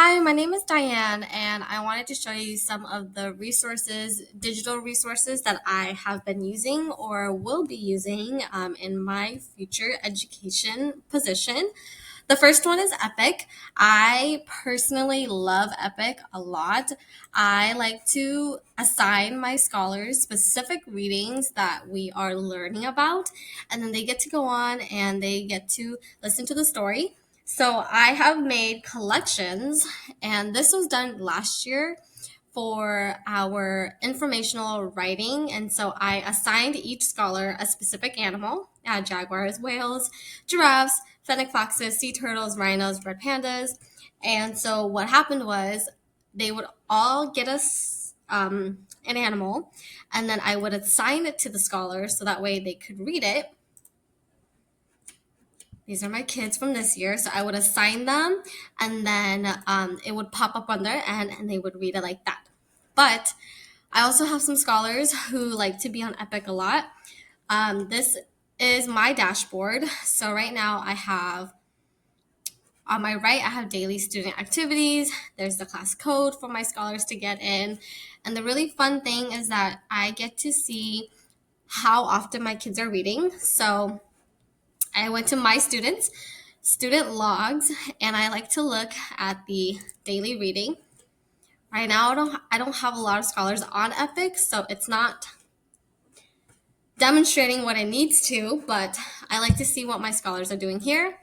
Hi, my name is Diane, and I wanted to show you some of the digital resources that I have been using or will be using in my future education position. The first one is Epic. I personally love Epic a lot. I like to assign my scholars specific readings that we are learning about, and then they get to go on and they get to listen to the story. So I have made collections, and this was done last year for our informational writing. And so I assigned each scholar a specific animal, jaguars, whales, giraffes, fennec foxes, sea turtles, rhinos, red pandas. And so what happened was they would all get us an animal, and then I would assign it to the scholars so that way they could read it. These are my kids from this year. So I would assign them, and then it would pop up on their end and they would read it like that. But I also have some scholars who like to be on Epic a lot. This is my dashboard. So right now I have on my right, I have daily student activities. There's the class code for my scholars to get in. And the really fun thing is that I get to see how often my kids are reading. So I went to my student logs, and I like to look at the daily reading. Right now, I don't have a lot of scholars on Epic, so it's not demonstrating what it needs to, but I like to see what my scholars are doing here.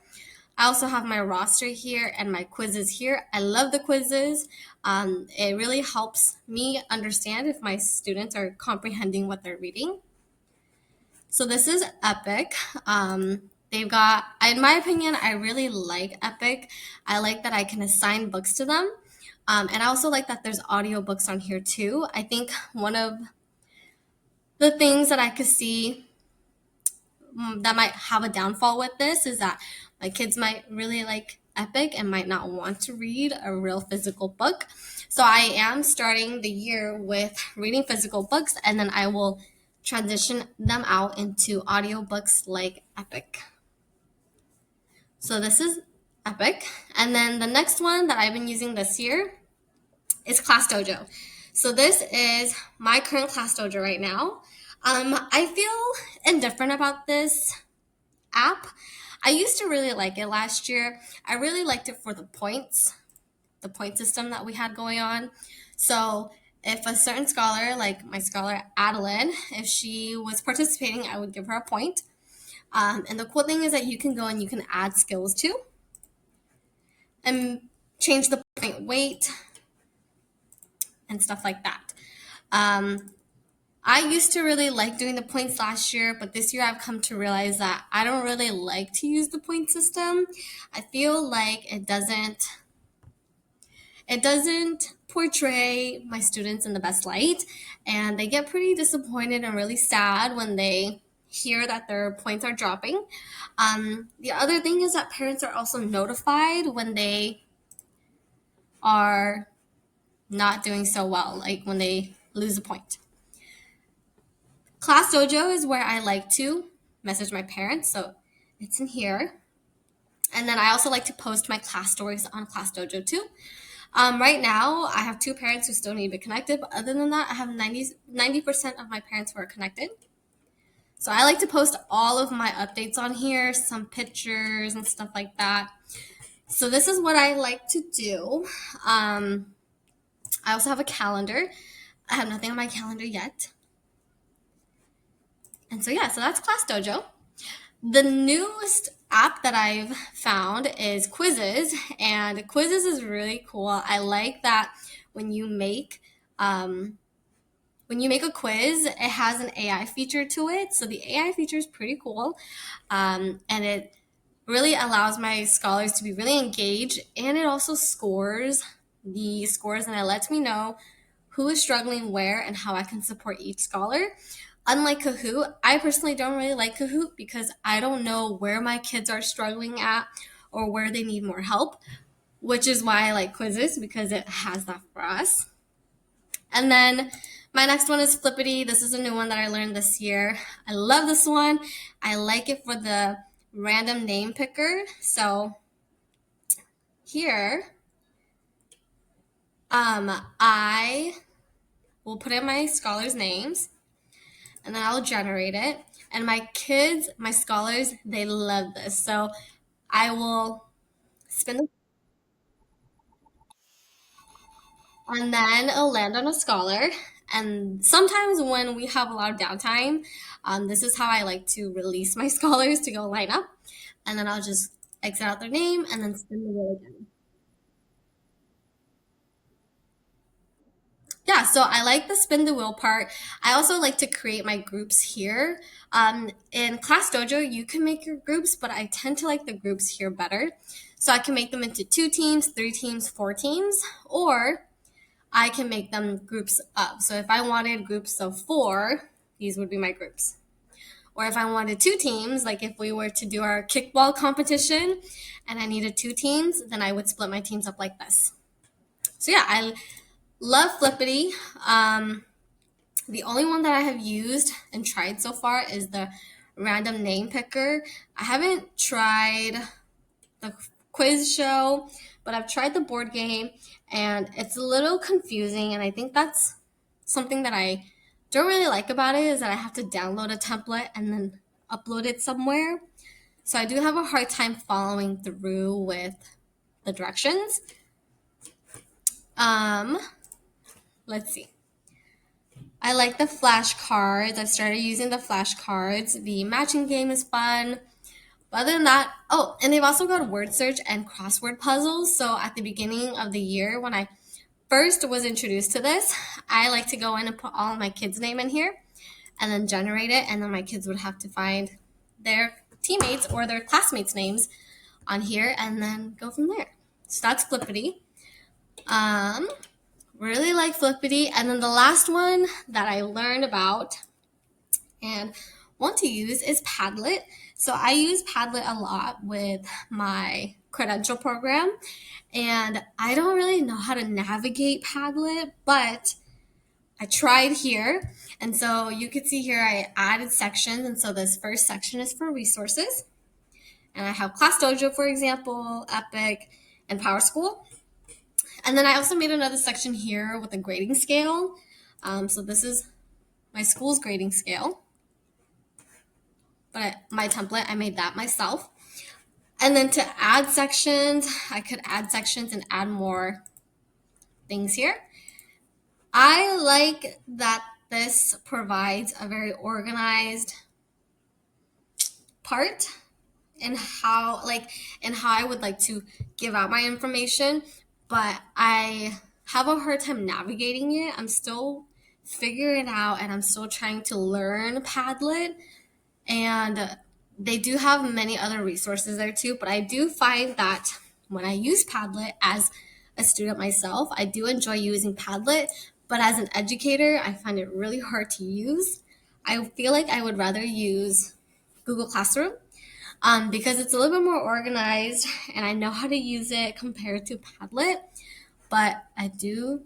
I also have my roster here and my quizzes here. I love the quizzes. It really helps me understand if my students are comprehending what they're reading. So this is Epic. They've got, in my opinion, I really like Epic. I like that I can assign books to them. And I also like that there's audiobooks on here too. I think one of the things that I could see that might have a downfall with this is that my kids might really like Epic and might not want to read a real physical book. So I am starting the year with reading physical books, and then I will transition them out into audiobooks like Epic. So this is Epic. And then the next one that I've been using this year is Class Dojo. So this is my current Class Dojo right now. I feel indifferent about this app. I used to really like it last year. I really liked it for the point system that we had going on. So if a certain scholar, like my scholar Adeline, if she was participating, I would give her a point. And the cool thing is that you can go and you can add skills too and change the point weight and stuff like that. I used to really like doing the points last year, but this year I've come to realize that I don't really like to use the point system. I feel like it doesn't portray my students in the best light, and they get pretty disappointed and really sad when they hear that their points are dropping. The other thing is that parents are also notified when they are not doing so well, like when they lose a point. Class Dojo is where I like to message my parents, so it's in here. And then I also like to post my class stories on Class Dojo too. Right now, I have two parents who still need to be connected, but other than that, I have 90% of my parents who are connected. So I like to post all of my updates on here, some pictures and stuff like that. So this is what I like to do. I also have a calendar. I have nothing on my calendar yet. And so yeah, so that's Class Dojo. The newest app that I've found is Quizzes, and Quizzes is really cool. I like that when you make a quiz, it has an AI feature to it. So the AI feature is pretty cool, and it really allows my scholars to be really engaged, and it also scores the scores, and it lets me know who is struggling where and how I can support each scholar. Unlike Kahoot, I personally don't really like Kahoot because I don't know where my kids are struggling at or where they need more help, which is why I like Quizzes because it has that for us. And then my next one is Flippity. This is a new one that I learned this year. I love this one. I like it for the random name picker. So here I will put in my scholars' names and then I'll generate it. And my kids, my scholars, they love this. So I will spin the and then it'll land on a scholar. And sometimes when we have a lot of downtime, this is how I like to release my scholars to go line up. And then I'll just exit out their name and then spin the wheel again. Yeah, so I like the spin the wheel part. I also like to create my groups here. In Class Dojo, you can make your groups, but I tend to like the groups here better. So I can make them into 2 teams, 3 teams, 4 teams, or I can make them groups of. So if I wanted groups of 4, these would be my groups. Or if I wanted 2 teams, like if we were to do our kickball competition and I needed 2 teams, then I would split my teams up like this. So yeah, I love Flippity. The only one that I have used and tried so far is the random name picker. I haven't tried the quiz show, but I've tried the board game and it's a little confusing. And I think that's something that I don't really like about it is that I have to download a template and then upload it somewhere. So I do have a hard time following through with the directions. Um, let's see. I like the flashcards. I've started using the flashcards. The matching game is fun. But other than that, oh, and they've also got word search and crossword puzzles. So at the beginning of the year, when I first was introduced to this, I like to go in and put all of my kids' name in here and then generate it. And then my kids would have to find their teammates or their classmates' names on here and then go from there. So that's Flippity. Um, really like Flippity. And then the last one that I learned about and want to use is Padlet. So I use Padlet a lot with my credential program, and I don't really know how to navigate Padlet, but I tried here. And so you can see here I added sections. And so this first section is for resources. And I have Class Dojo, for example, Epic, and Power School. And then I also made another section here with a grading scale. So this is my school's grading scale. But my template, I made that myself. And then to add sections, I could add sections and add more things here. I like that this provides a very organized part in how I would like to give out my information, but I have a hard time navigating it. I'm still figuring it out and I'm still trying to learn Padlet. And they do have many other resources there too, but I do find that when I use Padlet as a student myself, I do enjoy using Padlet, but as an educator, I find it really hard to use. I feel like I would rather use Google Classroom because it's a little bit more organized and I know how to use it compared to Padlet. But I do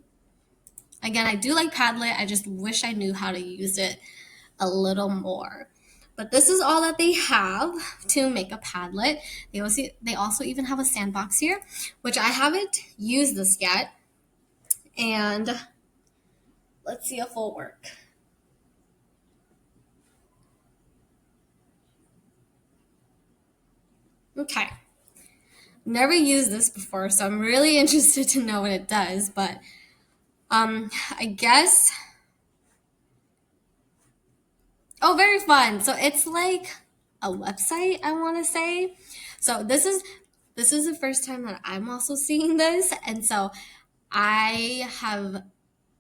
like Padlet. I just wish I knew how to use it a little more. But this is all that they have to make a Padlet. They also even have a sandbox here, which I haven't used this yet. And let's see if it'll work. Okay. Never used this before, so I'm really interested to know what it does. But I guess. Oh, very fun. So it's like a website, I want to say. So this is the first time that I'm also seeing this, and so I have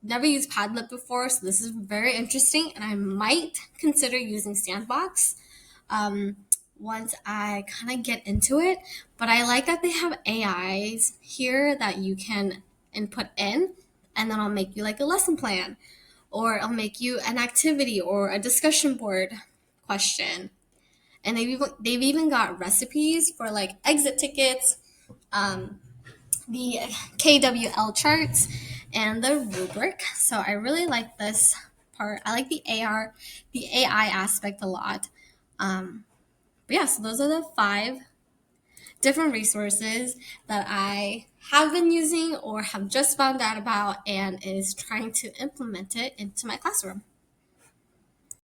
never used Padlet before, so this is very interesting, and I might consider using Sandbox um, once I kind of get into it. But I like that they have AIs here that you can input in, and then I'll make you like a lesson plan, or I'll make you an activity or a discussion board question. And they've even got recipes for like exit tickets, um, the KWL charts, and the rubric. So I really like this part. I like the AI aspect a lot. But yeah, so those are the 5 different resources that I have been using or have just found out about and is trying to implement it into my classroom.